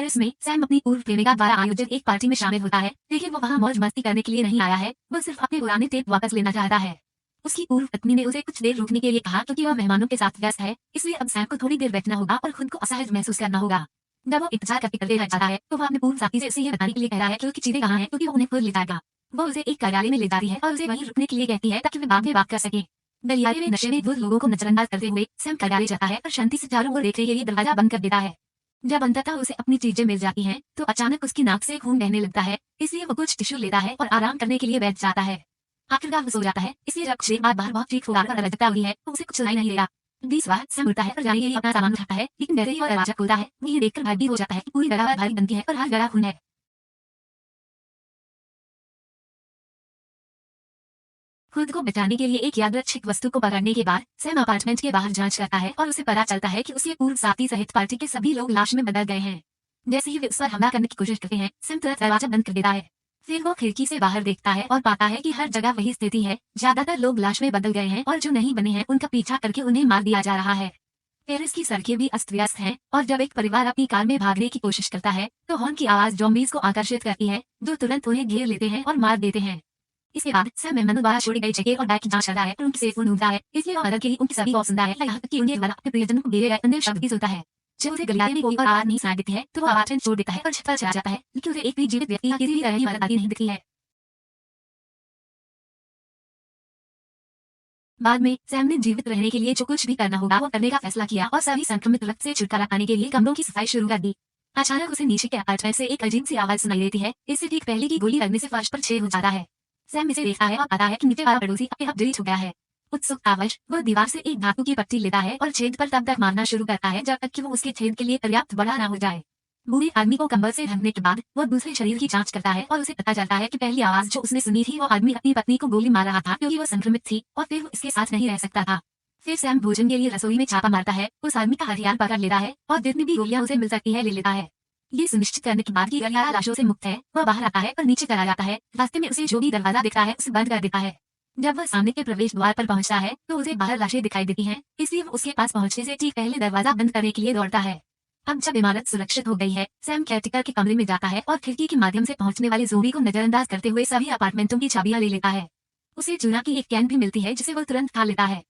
Paris में Sam अपनी पूर्व प्रेमिका द्वारा आयोजित एक पार्टी में शामिल होता है, लेकिन वो वहाँ मौज मस्ती करने के लिए नहीं आया है। वो सिर्फ अपने पुराने टेप वापस लेना चाहता है। उसकी पूर्व पत्नी ने उसे कुछ देर रुकने के लिए कहा क्योंकि वह मेहमानों के साथ व्यस्त है, इसलिए अब सैम को थोड़ी देर बैठना होगा और खुद को असहज महसूस करना होगा। जब वो इंतजार करते घर जाता है तो वह अपने पूर्व साथी से उसे ये बताने के लिए कह रहा है कि उसकी चीजें कहाँ हैं, क्योंकि वो उन्हें खुद ले जाएगा। वो उसे एक कार्यालय में ले जाती है और उसे वहीं रुकने के लिए कहती है ताकि वे बाद में बात कर सके। गलियारे में नशे में धुत लोगों को नजरअंदाज करते हुए सैम कार्यालय जाता है और शांति से चारों ओर देखने के लिए दरवाजा बंद कर देता है। जब अंततः उसे अपनी चीजें मिल जाती हैं, तो अचानक उसकी नाक से खून बहने लगता है, इसलिए वो कुछ टिश्यू लेता है और आराम करने के लिए बैठ जाता है। आखिरकार वो सो जाता है, इसलिए जब कुछ बार बहुत चीख पुकार कर अराजकता हुई है, तो उसे कुछ सुनाई नहीं देगा। 20 बार सैम उठता है और जाने के लिए अपना सामान उठाता है, लेकिन जैसे ही वो दरवाजा खोलता है, वो ये देखकर भयभीत हो जाता है कि पूरी जगह भारी गंदगी है और हर जगह खून है। खुद को बचाने के लिए एक यादृच्छिक वस्तु को पकड़ने के बाद सैम अपार्टमेंट के बाहर जांच करता है और उसे पता चलता है कि उसके पूर्व साथी सहित पार्टी के सभी लोग लाश में बदल गए हैं। जैसे ही वे उस पर हमला करने की कोशिश करते हैं, सैम तुरंत दरवाजा बंद कर देता है। फिर वो खिड़की से बाहर देखता है और पाता है कि हर जगह वही स्थिति है, ज्यादातर लोग लाश में बदल गए हैं और जो नहीं बने हैं उनका पीछा करके उन्हें मार दिया जा रहा है। पेरिस की सड़कें भी अस्त व्यस्त हैं और जब एक परिवार अपनी कार में भागने की कोशिश करता है, तो हॉर्न की आवाज ज़ॉम्बीज़ को आकर्षित करती है, जो तुरंत उन्हें घेर लेते हैं और मार देते हैं। इसके बाद सैम मेहमानों द्वारा छोड़ी गई जगह और बैग की जांच करता है और उनकी सेफ फोन ढूंढता है, इसलिए वो मदद के लिए उनकी सभी कॉल सुनता है, यहाँ तक कि उनके द्वारा अपने प्रियजनों को दिए गए अन्य शब्द भी सुनता है। जब उसे गलियारे में कोई और आवाज नहीं सुनाई देती है, तो वो अपार्टमेंट छोड़ देता है और छत पर चला जाता है, लेकिन उसे एक भी जीवित व्यक्ति या किसी भी तरह की मदद आती नहीं दिखती है। बाद में सैम ने जीवित रहने के लिए जो कुछ भी करना होगा वो करने का फैसला किया और सभी संक्रमित रक्त से छुटकारा पाने के लिए कमरों की सफाई शुरू कर दी। अचानक उसे नीचे के अपार्टमेंट से एक अजीब सी आवाज सुनाई देती है, इससे ठीक पहले की गोली लगने से फर्श पर छेद हो जाता है। सैम इसे देखता है और पाता है कि नीचे वाला पड़ोसी अपने आप जली छुप गया है। उत्सुकतावश वो दीवार से एक धातु की पट्टी लेता है और छेद पर तब तक मारना शुरू करता है जब तक कि वो उसके छेद के लिए पर्याप्त बड़ा न हो जाए। बूढ़े आदमी को कंबल से ढकने के बाद वो दूसरे शरीर की जांच करता है और उसे पता चलता है कि पहली आवाज जो उसने सुनी थी वो आदमी अपनी पत्नी को गोली मार रहा था क्योंकि वो संक्रमित थी और फिर वो इसके साथ नहीं रह सकता था। फिर सैम भोजन के लिए रसोई में छापा मारता है, उस आदमी का हथियार पकड़ लेता है और जितनी भी गोलियां उसे मिल सकती है ले लेता है। ये सुनिश्चित करने के बाद कि गलियारा लाशों से मुक्त है, वह बाहर आता है और नीचे चला जाता है। रास्ते में उसे जो भी दरवाजा दिखता है उसे बंद कर देता है। जब वह सामने के प्रवेश द्वार पर पहुंचता है तो उसे बाहर लाशें दिखाई देती हैं, इसलिए वो उसके पास पहुंचने से ठीक पहले दरवाजा बंद करने के लिए दौड़ता है। अब जब इमारत सुरक्षित हो गई है, सैम केयरटेकर के कमरे में जाता है और खिड़की के माध्यम से पहुंचने वाले ज़ोंबी को नजरअंदाज करते हुए सभी अपार्टमेंटों की चाबियां ले लेता है। उसे चूना की एक कैन भी मिलती है जिसे वो तुरंत खा लेता है।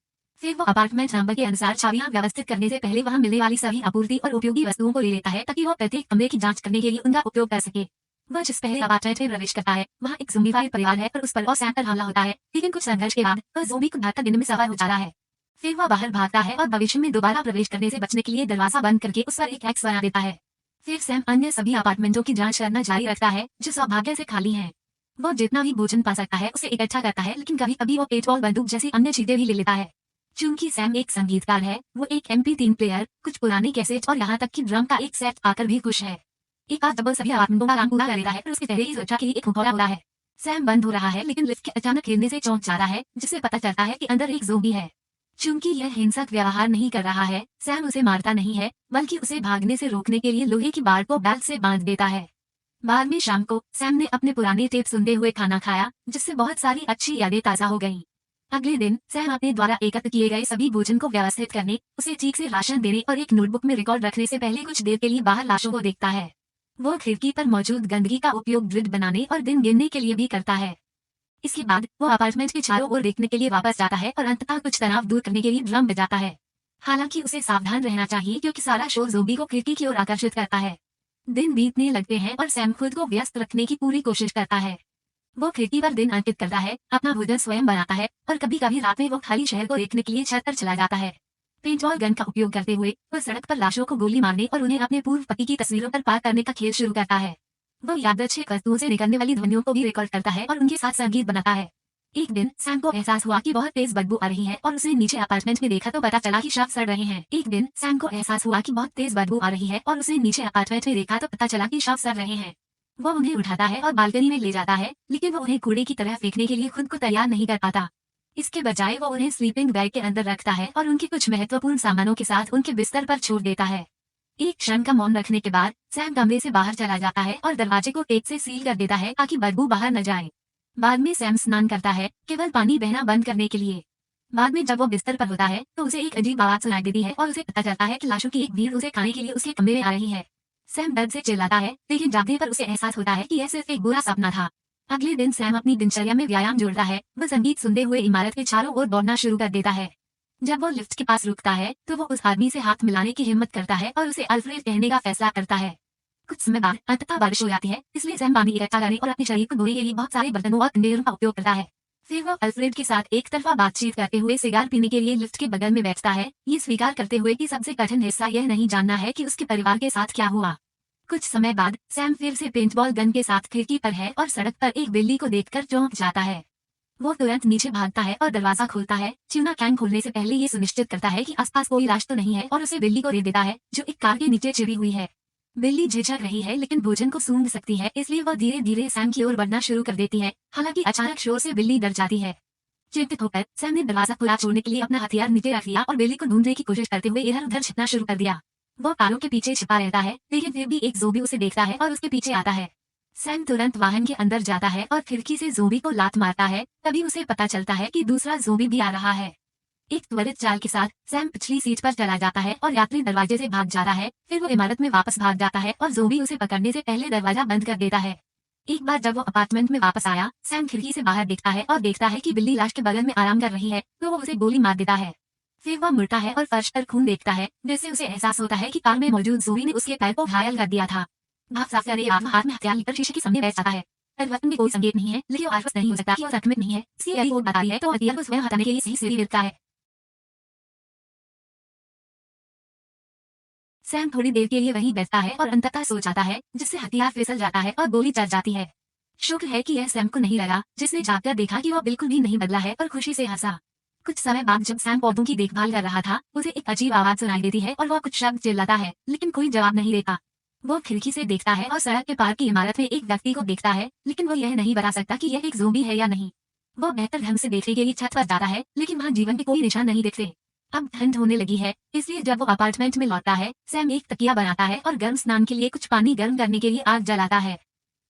फिर वो अपार्टमेंट नंबर के अनुसार चाबियां व्यवस्थित करने से पहले वहां मिलने वाली सभी आपूर्ति और उपयोगी वस्तुओं को ले लेता है ताकि वो प्रत्येक कमरे की जांच करने के लिए उनका उपयोग कर सके। वह जिस पहले अपार्टमेंट में प्रवेश करता है वहाँ एक ज़ॉम्बीफाइड परिवार है और उस पर और सैम पर हमला होता है, लेकिन कुछ संघर्ष के बाद वह ज़ॉम्बी को घातक दिन में सवार हो जाता है। फिर वह बाहर भागता है और भविष्य में दोबारा प्रवेश करने से बचने के लिए दरवाजा बंद करके उस पर एक एक्स बना देता है। फिर सैम अन्य सभी अपार्टमेंटों की जांच करना जारी रखता है जो सौभाग्य से खाली हैं। वो जितना भी भोजन पा सकता है उसे इकट्ठा करता है, लेकिन कभी कभी वो पेंटबॉल बंदूक जैसी अन्य चीजें भी ले लेता है। चूंकि सैम एक संगीतकार है, वो एक MP3 प्लेयर, कुछ पुराने कैसेट और यहाँ तक कि ड्रम का एक सेट पाकर भी खुश है। एक बार जब वो सभी अपार्टमेंटों का काम पूरा कर लेता है और उसके चेहरे की सुरक्षा के लिए एक मुखौटा होता है। सैम बंद हो रहा है, लेकिन लिफ्ट के अचानक गिरने से चौंक जाता है, जिससे पता चलता है कि अंदर एक ज़ोंबी है। चूंकि यह हिंसक व्यवहार नहीं कर रहा है, सैम उसे मारता नहीं है, बल्कि उसे भागने से रोकने के लिए लोहे की बाड़ को बेल्ट से बांध देता है। बाद में शाम को सैम ने अपने पुराने टेप सुनते हुए खाना खाया, जिससे बहुत सारी अच्छी यादें ताज़ा हो गईं। अगले दिन सैम अपने द्वारा एकत्र किए गए सभी भोजन को व्यवस्थित करने, उसे ठीक से राशन देने और एक नोटबुक में रिकॉर्ड रखने से पहले कुछ देर के लिए बाहर लाशों को देखता है। वो खिड़की पर मौजूद गंदगी का उपयोग ग्रिड बनाने और दिन गिनने के लिए भी करता है। इसके बाद वो अपार्टमेंट के चारों ओर देखने के लिए वापस जाता है और अंततः कुछ तनाव दूर करने के लिए ड्रम बजाता है। हालांकि उसे सावधान रहना चाहिए क्योंकि सारा शोर ज़ोंबी को खिड़की की ओर आकर्षित करता है। दिन बीतने लगते हैं और सैम खुद को व्यस्त रखने की पूरी कोशिश करता है। वो खिड़की पर दिन अंकित करता है, अपना भोजन स्वयं बनाता है और कभी कभी रात में वो खाली शहर को देखने के लिए छत पर चला जाता है। पेंटबॉल गन का उपयोग करते हुए वो सड़क पर लाशों को गोली मारने और उन्हें अपने पूर्व पति की तस्वीरों पर पार करने का खेल शुरू करता है। वो यादृच्छिक वस्तुओं से निकलने वाली ध्वनियों को भी रिकॉर्ड करता है और उनके साथ संगीत बनाता है। एक दिन सैम को एहसास हुआ कि बहुत तेज बदबू आ रही है और उसने नीचे अपार्टमेंट में देखा तो पता चला कि शव सड़ रहे हैं। एक दिन सैम को एहसास हुआ कि बहुत तेज बदबू आ रही है और उसने नीचे अपार्टमेंट में देखा तो पता चला कि शव सड़ रहे हैं। वो उन्हें उठाता है और बालकनी में ले जाता है, लेकिन वो उन्हें कूड़े की तरह फेंकने के लिए खुद को तैयार नहीं कर पाता। इसके बजाय वो उन्हें स्लीपिंग बैग के अंदर रखता है और उनके कुछ महत्वपूर्ण सामानों के साथ उनके बिस्तर पर छोड़ देता है। एक क्षण का मौन रखने के बाद सैम कमरे से बाहर चला जाता है और दरवाजे को टेप से सील कर देता है ताकि बदबू बाहर न जाए। बाद में सैम स्नान करता है, केवल पानी बहना बंद करने के लिए। बाद में जब वो बिस्तर पर होता है तो उसे एक अजीब आवाज सुनाई देती है और उसे पता चलता है कि लाशों की एक भीड़ उसे खाने के लिए उसके कमरे में आ रही है। सैम दर्द से चिल्लाता है, लेकिन जागने पर उसे एहसास होता है कि यह सिर्फ एक बुरा सपना था। अगले दिन सैम अपनी दिनचर्या में व्यायाम जोड़ता है। वह संगीत सुनते हुए इमारत के चारों ओर दौड़ना शुरू कर देता है। जब वो लिफ्ट के पास रुकता है तो वो उस आदमी से हाथ मिलाने की हिम्मत करता है और उसे अल्फ्रेड कहने का फैसला करता है। कुछ समय बाद अंततः बारिश हो जाती है, इसलिए सैम पानी इकट्ठा करने और अपने शरीर को धोने के लिए बहुत सारे बर्तनों और कंटेनरों का उपयोग करता है। फिर वो अल्फ्रेड के साथ एक तरफा बातचीत करते हुए सिगार पीने के लिए लिफ्ट के बगल में बैठता है, ये स्वीकार करते हुए कि सबसे कठिन हिस्सा यह नहीं जानना है कि उसके परिवार के साथ क्या हुआ। कुछ समय बाद सैम फिर से पेंटबॉल गन के साथ खिड़की पर है और सड़क पर एक बिल्ली को देखकर चौंक जाता है। वो तुरंत नीचे भागता है और दरवाजा खोलता है। ट्यूना कैन खोलने से पहले ये सुनिश्चित करता है कि आसपास कोई लाश तो नहीं है और उसे बिल्ली को दे देता है, जो एक कार के नीचे छिपी हुई है। बिल्ली झिझक रही है लेकिन भोजन को सूंघ सकती है, इसलिए वह धीरे धीरे सैम की ओर बढ़ना शुरू कर देती है। हालांकि अचानक शोर से बिल्ली डर जाती है। चिंतित होकर सैम ने दरवाजा खुला छोड़ने के लिए अपना हथियार नीचे रख लिया और बिल्ली को ढूंढने की कोशिश करते हुए इधर उधर छिपना शुरू कर दिया। वो कारों के पीछे छिपा रहता है, लेकिन फिर भी एक ज़ोंबी उसे देखता है और उसके पीछे आता है। सैम तुरंत वाहन के अंदर जाता है और खिड़की से ज़ोंबी को लात मारता है। तभी उसे पता चलता है कि दूसरा ज़ोंबी भी आ रहा है। एक त्वरित चाल के साथ सैम पिछली सीट पर चला जाता है और यात्री दरवाजे से भाग जाता है। फिर वो इमारत में वापस भाग जाता है और ज़ोंबी उसे पकड़ने से पहले दरवाजा बंद कर देता है। एक बार जब वो अपार्टमेंट में वापस आया, सैम खिड़की से बाहर देखता है और देखता है कि बिल्ली लाश के बगल में आराम कर रही है, तो वो उसे गोली मार देता है। फिर वह मुड़ता है और फर्श पर खून देखता है, जिससे उसे एहसास होता है कि कार में मौजूद ज़ोंबी ने उसके पैर को घायल कर दिया था। भाग साफ करे आप हाथ में हथियार लेकर शीशे के सामने बैठ जाता है। परिवर्तन में कोई संकेत नहीं है, लेकिन वो आश्वस्त नहीं हो सकता कि वो संक्रमित नहीं है। इसकी यदि वो बता रही है तो हथियार को स्वयं हटाने के लिए सही सीढ़ी मिलता है। सैम थोड़ी देर के लिए वहीं बैठता है और अंततः सो जाता है, जिससे हथियार फिसल जाता है और गोली चल जाती है। शुक्र है कि यह सैम को नहीं लगा, जिसने जागकर देखा कि वह बिल्कुल भी नहीं बदला है और खुशी से हंसा। कुछ समय बाद जब सैम पौधों की देखभाल कर रहा था, उसे एक अजीब आवाज सुनाई देती है और वह कुछ शब्द चिल्लाता है, लेकिन कोई जवाब नहीं देता। वो खिड़की से देखता है और सड़क के पार की इमारत में एक व्यक्ति को देखता है, लेकिन वो यह नहीं बता सकता कि यह एक ज़ोंबी है या नहीं। वो बेहतर ढंग से देखने के लिए छत पर जाता है, लेकिन वहाँ जीवन के कोई निशान नहीं दिखते। अब ठंड होने लगी है, इसलिए जब वो अपार्टमेंट में लौटता है, सैम एक तकिया बनाता है और गर्म स्नान के लिए कुछ पानी गर्म करने के लिए आग जलाता है।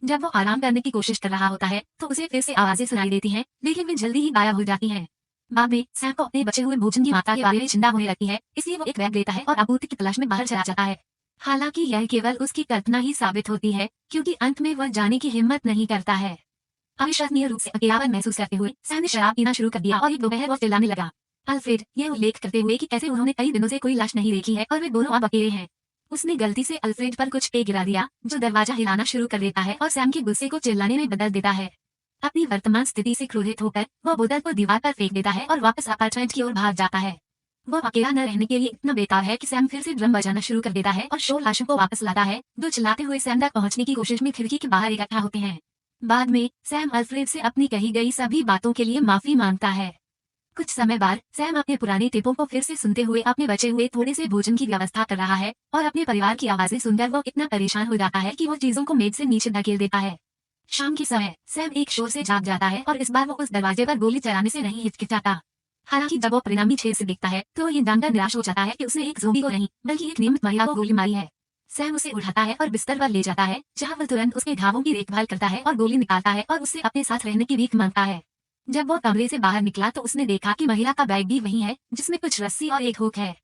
जब वो आराम करने की कोशिश कर रहा होता है, तो उसे फिर से आवाजें सुनाई देती हैं, लेकिन वे जल्दी ही गायब हो जाती हैं। बाद में सैम को अपने बचे हुए भोजन की मात्रा के बारे में चिंता होने लगती है, इसलिए वो एक बैग लेता है और आपूर्ति की तलाश में बाहर चला जाता है। हालांकि यह केवल उसकी कल्पना ही साबित होती है, क्योंकि अंत में वह जाने की हिम्मत नहीं करता है। अविश्वसनीय रूप से अकेलापन महसूस करते हुए सैम ने शराब पीना शुरू कर दिया और एक दोपहर वो चिल्लाने लगा। अल्फ्रेड, यह उल्लेख करते हुए कि कैसे उन्होंने कई दिनों से कोई लाश नहीं देखी है और वे दोनों अब अकेले हैं। उसने गलती से अल्फ्रेड पर कुछ पेय गिरा दिया, जो दरवाजा हिलाना शुरू कर देता है और सैम के गुस्से को चिल्लाने में बदल देता है। अपनी वर्तमान स्थिति से क्रोधित होकर वह बोतल को दीवार पर फेंक देता है और वापस अपार्टमेंट की ओर भाग जाता है। वो अकेला न रहने के लिए इतना बेताब है कि सैम फिर से ड्रम बजाना शुरू कर देता है और शोर लाशों को वापस लाता है, जो चिल्लाते हुए सैम तक पहुंचने की कोशिश में खिड़की के बाहर इकट्ठा होते हैं। बाद में सैम अल्फ्रेड से अपनी कही गई सभी बातों के लिए माफी मांगता है। कुछ समय बाद सैम अपने पुराने टिपों को फिर से सुनते हुए अपने बचे हुए थोड़े से भोजन की व्यवस्था कर रहा है और अपने परिवार की आवाजें सुनकर वो इतना परेशान हो जाता है कि वो चीजों को मेज से नीचे धकेल देता है। शाम के समय सैम एक शोर से जाग जाता है और इस बार वो उस दरवाजे पर गोली चलाने से नहीं हिचकिचाता। हालांकि जब वो परिणामी छेद से देखता है तो ये जानकर निराश हो जाता है कि उसने एक ज़ोंबी को नहीं बल्कि एक नियमित महिला को गोली मारी है। सैम उसे उठाता है और बिस्तर पर ले जाता है, जहां वह तुरंत उसके घावों की देखभाल करता है और गोली निकालता है और उससे अपने साथ रहने की भीख मांगता है। जब वो कमरे से बाहर निकला तो उसने देखा कि महिला का बैग भी वही है, जिसमें कुछ रस्सी और एक हुक है।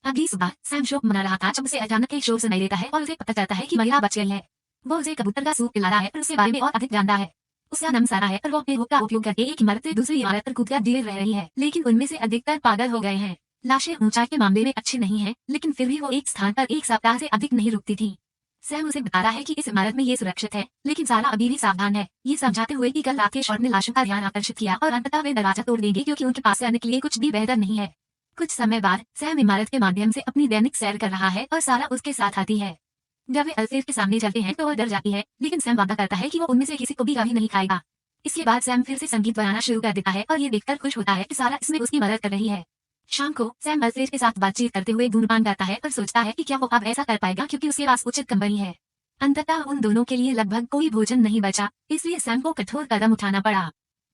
अगली सुबह सैम शोक मना रहा था जब उसे अचानक एक शोर सुनाई देता है और उसे पता चलता है कि महिला बच गई है। वो उसे कबूतर का सूप पिला रहा है और उसके बारे में और अधिक जानता है। उसका नाम सारा है और वो अपने हुक का उपयोग करके एक इमारत से दूसरी इमारत पर कूदकर जीवित रह रही है, लेकिन उनमें से अधिकतर पागल हो गए हैं। लाशें ऊंचाई के मामले में अच्छी नहीं है, लेकिन फिर भी वो एक स्थान पर एक सप्ताह से अधिक नहीं रुकती थी। सैम उसे बता रहा है कि इस इमारत में ये सुरक्षित है, लेकिन सारा अभी भी सावधान है, ये समझाते हुए कि कल रात के शॉट ने लाशों का ध्यान आकर्षित किया और अंततः वे दरवाजा तोड़ देंगे क्योंकि उनके पास करने के लिए कुछ भी बेहतर नहीं है। कुछ समय बाद सैम इमारत के माध्यम से अपनी दैनिक सैर कर रहा है और सारा उसके साथ आती है। जब वे अल्फ्रेड के सामने चलते हैं तो वह डर जाती है, लेकिन सैम वादा करता है कि वो उनमें से किसी को भी कभी नहीं खाएगा। इसके बाद सैम फिर से संगीत बनाना शुरू कर देता है और ये देखकर खुश होता है कि सारा इसमें उसकी मदद कर रही है। शाम को सैम अल्फ्रेड के साथ बातचीत करते हुए धूम्रपान करता है और सोचता है कि क्या वो अब ऐसा कर पाएगा क्योंकि उसके पास उचित कंपनी है। अंततः उन दोनों के लिए लगभग कोई भोजन नहीं बचा, इसलिए सैम को कठोर कदम उठाना पड़ा।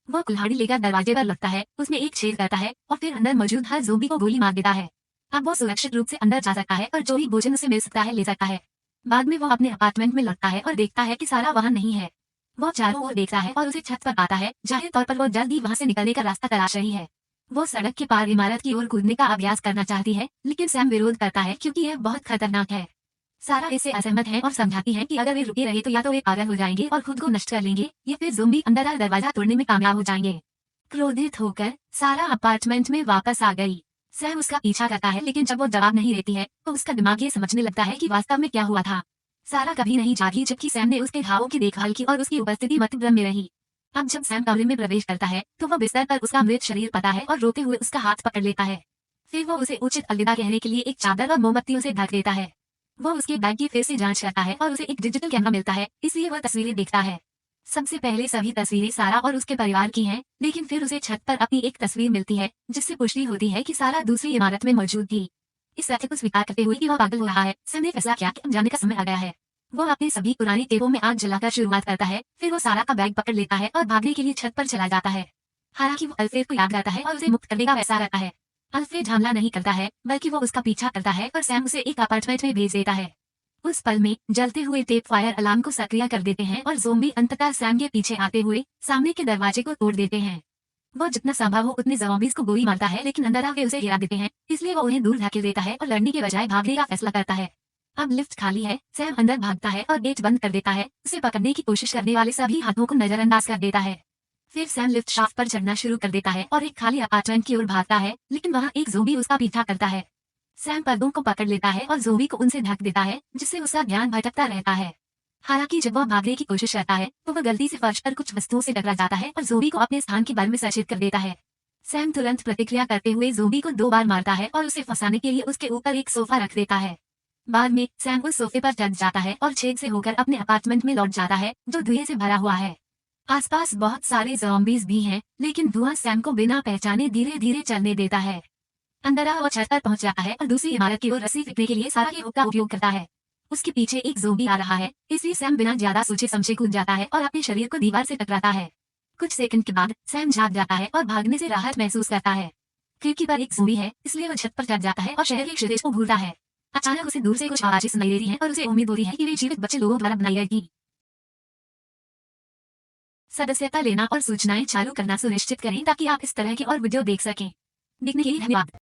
वो कुल्हाड़ी लेकर दरवाजे पर लगता है, उसमें एक छेद करता है और फिर अंदर मौजूद हर ज़ोंबी को गोली मार देता है। अब वो सुरक्षित रूप से अंदर जा सकता है और जो भी भोजन उसे मिल सकता है ले सकता है। बाद में वो अपने अपार्टमेंट में लौटता है और देखता है कि सारा वहाँ नहीं है। वो चारों ओर देखता है और उसे छत पर पाता है, जाहिर तौर पर वो जल्द ही वहाँ से निकलने का रास्ता तलाश रही है। वो सड़क के पार इमारत की ओर कूदने का अभ्यास करना चाहती है, लेकिन सैम विरोध करता है क्योंकि यह बहुत खतरनाक है। सारा इससे असहमत है और समझाती है कि अगर वे रुके रहे तो या तो वे पागल हो जाएंगे और खुद को नष्ट कर लेंगे या फिर ज़ोंबी अंदर दरवाजा तोड़ने में कामयाब हो जाएंगे। क्रोधित होकर सारा अपार्टमेंट में वापस आ गई। सैम उसका पीछा करता है लेकिन जब वो जवाब नहीं देती है तो उसका दिमाग ये समझने लगता है कि वास्तव में क्या हुआ था। सारा कभी नहीं जागी जबकि सैम ने उसके घावों की देखभाल की और उसकी उपस्थिति मतभ्रम में रही। अब जब सैम कमरे में प्रवेश करता है तो वह बिस्तर पर उसका मृत शरीर पता है और रोते हुए उसका हाथ पकड़ लेता है। फिर वो उसे उचित अलविदा कहने के लिए एक चादर और मोमबत्तियों से ढक देता है। वो उसके बैग की फिर से जांच करता है और उसे एक डिजिटल कैमरा मिलता है, इसलिए वह तस्वीरें देखता है। सबसे पहले सभी तस्वीरें सारा और उसके परिवार की हैं, लेकिन फिर उसे छत पर अपनी एक तस्वीर मिलती है जिससे पुष्टि होती है कि सारा दूसरी इमारत में मौजूद थी। इस तथ्य को स्वीकार करते हुए कि वह पागल हो रहा है, सैम ने फैसला किया कि अब जाने का समय आ गया है। वो अपने सभी पुरानी टेपों में आग जलाकर शुरुआत करता है, फिर वो सारा का बैग पकड़ लेता है और भागने के लिए छत पर चला जाता है। हालांकि वो अल्फ्रेड को याद करता है और उसे मुक्त करने का फैसला करता है। अल्फ्रेड हमला नहीं करता है, बल्कि वो उसका पीछा करता है और सैम उसे एक अपार्टमेंट में भेज देता है। उस पल में जलते हुए टेप फायर अलार्म को सक्रिय कर देते हैं और ज़ोंबी अंततः सैम के पीछे आते हुए सामने के दरवाजे को तोड़ देते हैं। वो जितना संभव हो उतने ज़ॉम्बीज़ को गोली मारता है लेकिन अंदर आके उसे गिरा देते हैं, इसलिए वो उन्हें दूर धकेल देता है और लड़ने के बजाय भागने का फैसला करता है। अब लिफ्ट खाली है, सैम अंदर भागता है और गेट बंद कर देता है, उसे पकड़ने की कोशिश करने वाले सभी हाथों को नजरअंदाज कर देता है। फिर सैम लिफ्ट शाफ्ट पर चढ़ना शुरू कर देता है और एक खाली अपार्टमेंट की ओर भागता है, लेकिन वहाँ एक ज़ोंबी उसका पीछा करता है। सैम पर्दों को पकड़ लेता है और ज़ोंबी को उनसे ढक देता है, जिससे उसका ध्यान भटकता रहता है। हालांकि जब वह भागने की कोशिश करता है तो वह गलती से फर्श पर कुछ वस्तुओं से टकरा जाता है और ज़ोंबी को अपने स्थान के बारे में सचेत कर देता है। सैम तुरंत प्रतिक्रिया करते हुए ज़ोंबी को 2 बार मारता है और उसे फंसाने के लिए उसके ऊपर एक सोफा रख देता है। बाद में सैम उस सोफे पर चढ़ जाता है और छेद से होकर अपने अपार्टमेंट में लौट जाता है, जो धुएं से भरा हुआ है। आसपास बहुत सारे ज़ॉम्बीज़ भी हैं, लेकिन धुआं सैम को बिना पहचाने धीरे-धीरे चलने देता है। अंदर वो छत पर पहुंच जाता है और दूसरी इमारत की ओर रस्सी फेंकने के लिए सारा के हुक का उपयोग करता है। उसके पीछे एक ज़ोंबी आ रहा है, इसलिए सैम बिना ज्यादा सोचे समझे कूद जाता है और अपने शरीर को दीवार से टकराता है। कुछ सेकंड के बाद सैम जाग जाता है और भागने से राहत महसूस करता है। खिड़की पर एक ज़ोंबी है, इसलिए वो छत पर चढ़ जाता है और शहर के क्षितिज को भूलता है। अचानक उसे दूर से कुछ आवाजें सुनाई देती हैं और उसे उम्मीद होती है कि वे जीवित बच्चे लोगों द्वारा बनाई गई। सदस्यता लेना और सूचनाएं चालू करना सुनिश्चित करें ताकि आप इस तरह के और वीडियो देख सकें। देखने के लिए धन्यवाद।